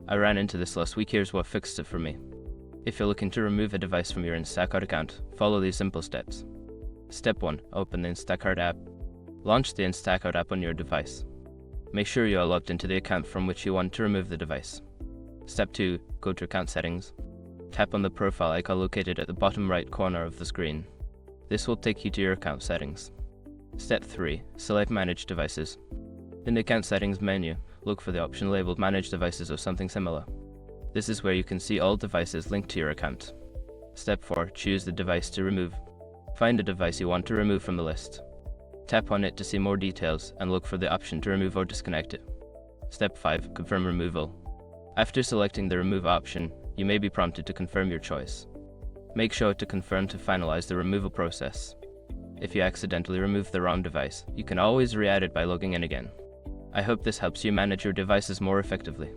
I ran into this last week. Here's what fixed it for me. If you're looking to remove a device from your Instacart account, follow these simple steps. Step 1. Open the Instacart app. Launch the Instacart app on your device. Make sure you are logged into the account from which you want to remove the device. Step 2. Go to Account Settings. Tap on the profile icon located at the bottom right corner of the screen. This will take you to your account settings. Step 3. Select Manage Devices. In the Account Settings menu, look for the option labeled Manage Devices or something similar. This is where you can see all devices linked to your account. Step 4. Choose the device to remove. Find a device you want to remove from the list. Tap on it to see more details and look for the option to remove or disconnect it. Step 5. Confirm removal. After selecting the Remove option, you may be prompted to confirm your choice. Make sure to confirm to finalize the removal process. If you accidentally remove the wrong device, you can always re-add it by logging in again. I hope this helps you manage your devices more effectively.